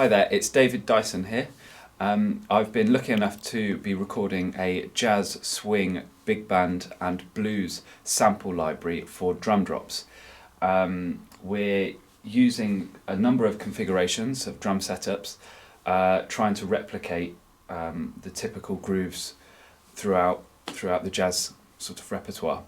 Hi there, it's David Dyson here. I've been lucky enough to be recording a jazz, swing, big band and blues sample library for Drumdrops. We're using a number of configurations of drum setups, trying to replicate the typical grooves throughout the jazz sort of repertoire.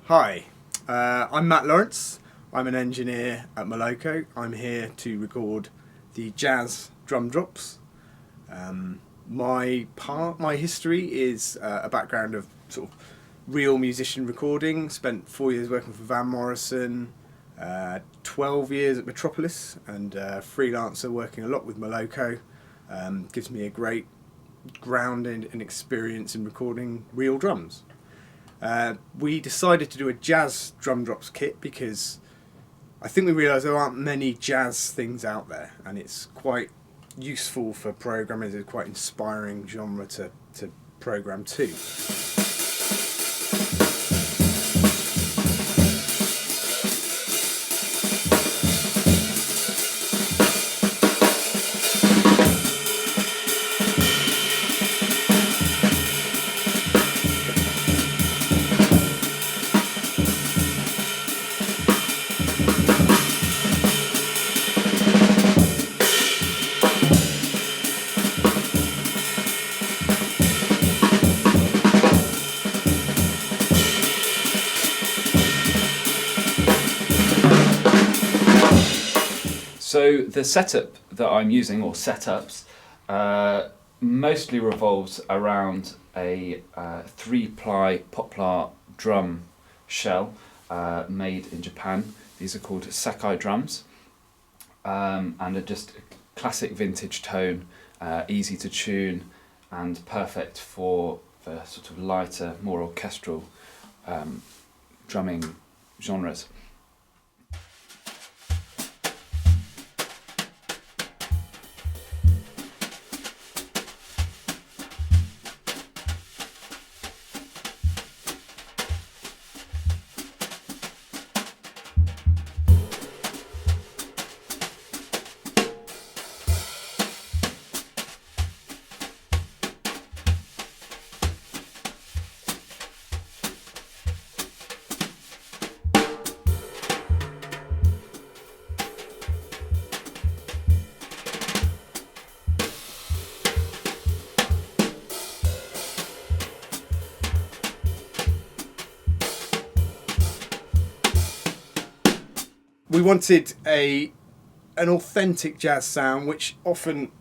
Hi, I'm Matt Lawrence. I'm an engineer at Moloko. I'm here to record the jazz Drumdrops. My history is a background of sort of real musician recording. Spent 4 years working for Van Morrison, 12 years at Metropolis, and freelancer working a lot with Moloko. Gives me a great grounding and experience in recording real drums. We decided to do a jazz Drumdrops kit because I think we realised there aren't many jazz things out there, and it's quite useful for programmers. It's quite inspiring genre to program to. So the setup that I'm using, or setups, mostly revolves around a 3-ply poplar drum shell made in Japan. These are called Sakai drums, and are just a classic vintage tone, easy to tune and perfect for the sort of lighter, more orchestral drumming genres. We wanted an authentic jazz sound, which often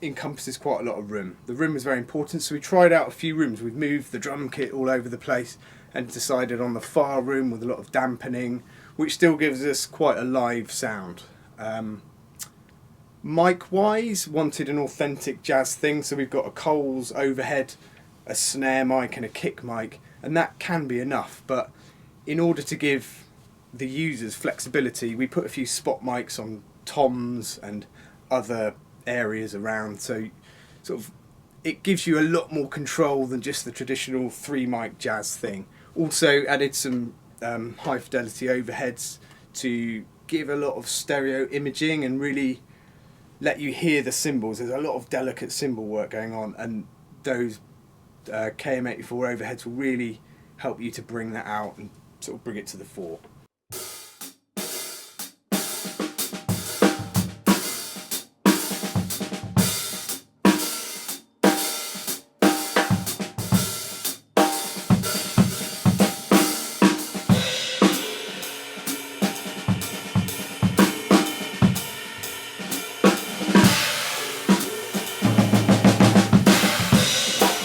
encompasses quite a lot of room. The room was very important, so we tried out a few rooms. We've moved the drum kit all over the place and decided on the far room with a lot of dampening, which still gives us quite a live sound. Mic-wise, wanted an authentic jazz thing, so we've got a Coles overhead, a snare mic and a kick mic, and that can be enough, but in order to give the users flexibility, we put a few spot mics on toms and other areas around, so sort of it gives you a lot more control than just the traditional 3-mic jazz thing. Also added some high fidelity overheads to give a lot of stereo imaging and really let you hear the cymbals. There's a lot of delicate cymbal work going on, and those KM84 overheads will really help you to bring that out and sort of bring it to the fore.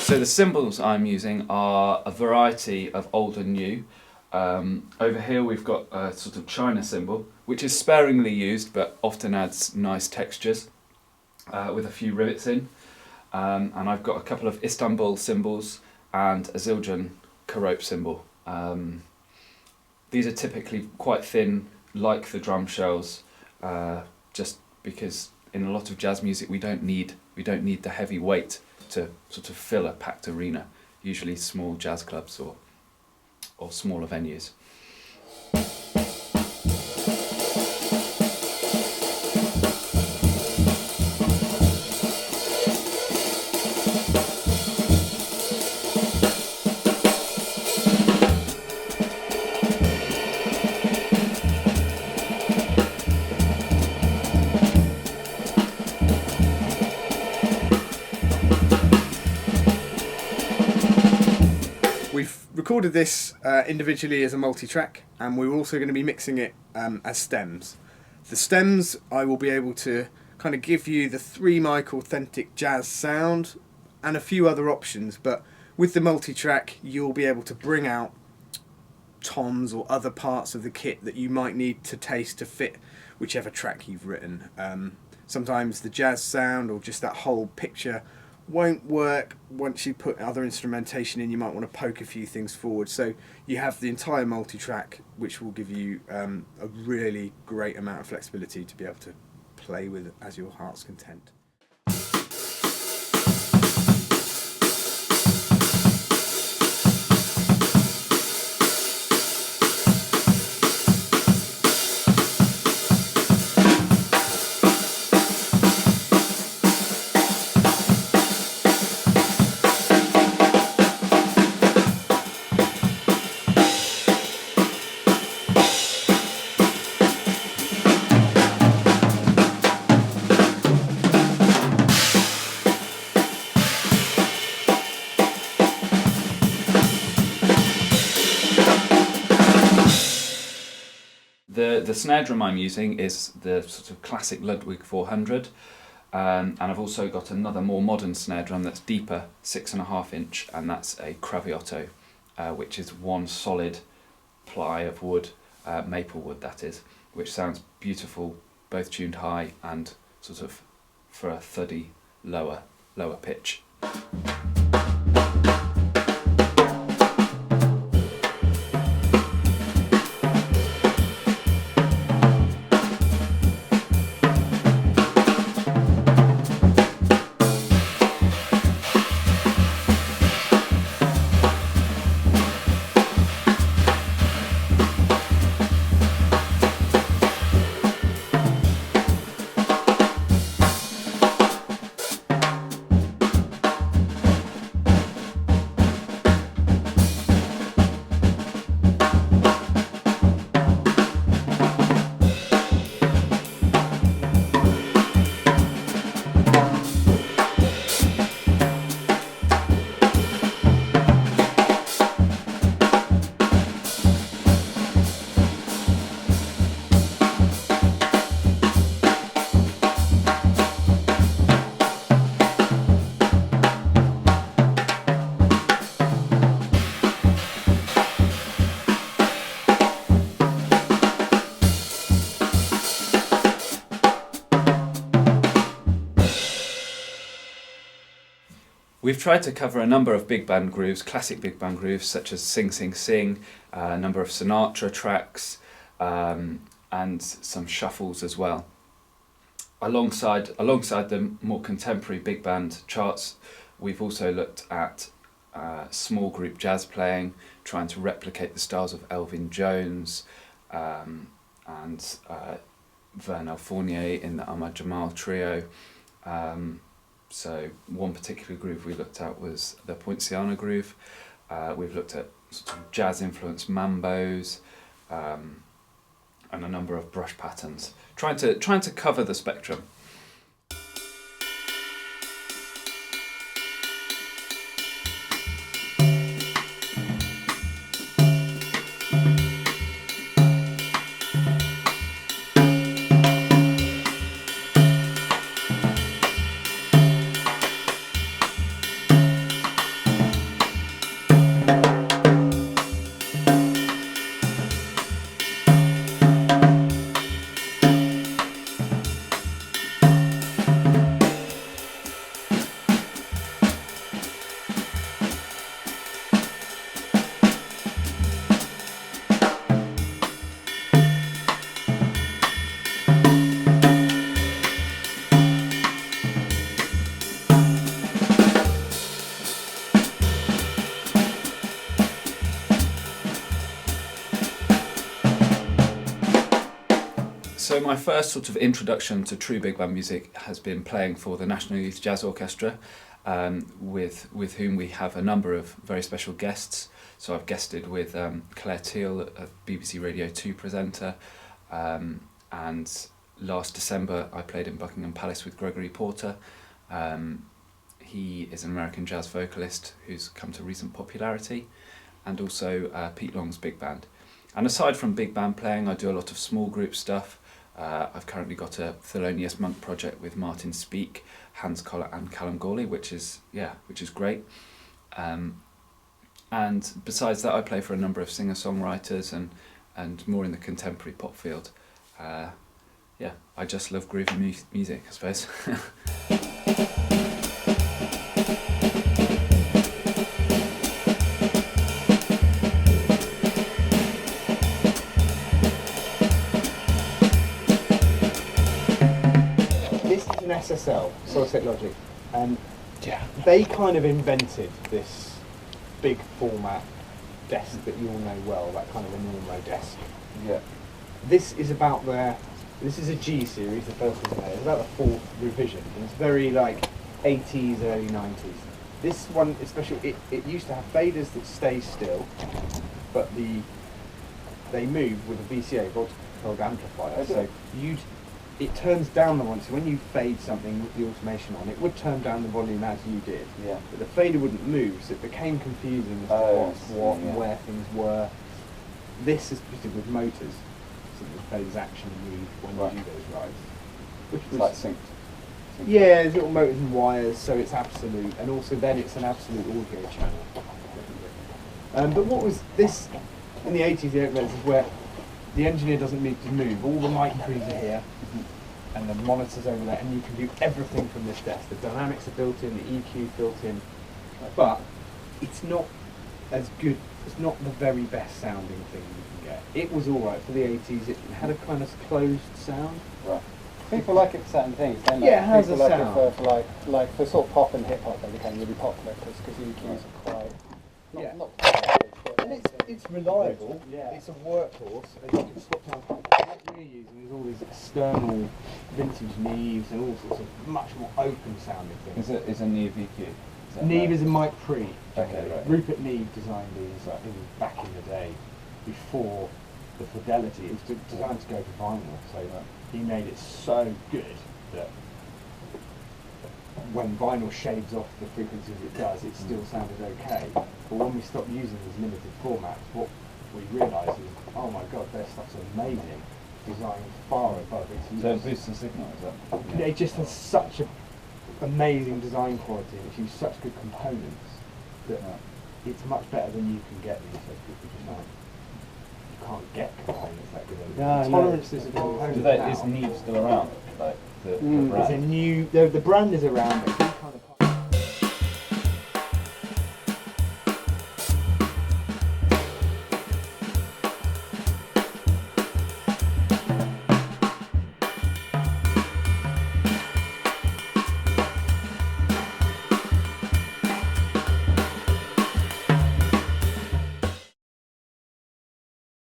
So the cymbals I'm using are a variety of old and new. Over here we've got a sort of China cymbal, which is sparingly used but often adds nice textures, with a few rivets in. And I've got a couple of Istanbul cymbals and a Zildjian Karope cymbal. These are typically quite thin, like the drum shells, just because in a lot of jazz music, we don't need the heavy weight to sort of fill a packed arena. Usually small jazz clubs or smaller venues. Recorded this individually as a multi-track, and we're also going to be mixing it as stems. The stems, I will be able to kind of give you the 3-mic authentic jazz sound and a few other options, but with the multi-track you'll be able to bring out toms or other parts of the kit that you might need to taste to fit whichever track you've written. Sometimes the jazz sound or just that whole picture won't work once you put other instrumentation in. You might want to poke a few things forward, so you have the entire multi-track, which will give you a really great amount of flexibility to be able to play with as your heart's content. The snare drum I'm using is the sort of classic Ludwig 400, and I've also got another more modern snare drum that's deeper, 6.5 inch, and that's a Craviotto, which is one solid ply of wood, maple wood that is, which sounds beautiful, both tuned high and sort of for a thuddy lower pitch. We've tried to cover a number of big band grooves, classic big band grooves, such as Sing Sing Sing, a number of Sinatra tracks, and some shuffles as well. Alongside the more contemporary big band charts, we've also looked at small group jazz playing, trying to replicate the styles of Elvin Jones and Vernel Fournier in the Ahmad Jamal trio. So one particular groove we looked at was the Poinciana groove. We've looked at sort of jazz-influenced mambos and a number of brush patterns, trying to cover the spectrum. my first sort of introduction to true big band music has been playing for the National Youth Jazz Orchestra, with whom we have a number of very special guests. So I've guested with Claire Teal, a BBC Radio 2 presenter, and last December I played in Buckingham Palace with Gregory Porter. He is an American jazz vocalist who's come to recent popularity, and also Pete Long's big band. And aside from big band playing, I do a lot of small group stuff. I've currently got a Thelonious Monk project with Martin Speake, Hans Koller and Callum Gawley, which is great. And besides that, I play for a number of singer-songwriters and more in the contemporary pop field. I just love groovy music, I suppose. This is an SSL, Solid Logic, and they kind of invented this big format desk that you all know well, that kind of a Normo desk. Yeah. This is about this is a G series, the first one there. It's about the fourth revision. It's very like 80s, early 90s. This one, especially, it used to have faders that stay still, but they move with a VCA, voltage controlled amplifier. So it turns down the volume. So when you fade something with the automation on, it would turn down the volume as you did. Yeah. But the fader wouldn't move, so it became confusing as to what and where things were. This is fitted with motors, so that the faders actually move when you do those rides. Which was like synced. Yeah, there's little motors and wires, so it's absolute, and also then it's an absolute audio channel. But what was this in the 80s, the 80s is where the engineer doesn't need to move. All the mic trees are here, and the monitors over there, and you can do everything from this desk. The dynamics are built in, the EQ built in, but it's not as good. It's not the very best sounding thing you can get. It was all right for the 80s. It had a kind of closed sound. Right. People like it for certain things, don't they? Yeah, it has People a like sound. it for like for sort of pop and hip hop. They became really popular because EQs are quite not And it's reliable. Yeah. It's a workhorse. And you can swap down. What we're using is all these external vintage Neves and all sorts of much more open sounding things. Is a Neve EQ? Neve is a mic pre. Okay, right. Rupert Neve designed these back in the day, before the fidelity. It was designed to go to vinyl, so he made it so good that when vinyl shaves off the frequencies it does, it still sounded okay. But when we stopped using these limited formats, what we realised is, oh my god, their stuff's amazing, designed far above its use. So it boosts the signal, is that? It just has such a amazing design quality, and it's used such good components that it's much better than you can get these days. People just aren't. You can't get components that good anymore. Tolerances of components. Is Neve still around? Like the brand? There's a new. The brand is around, but we kind of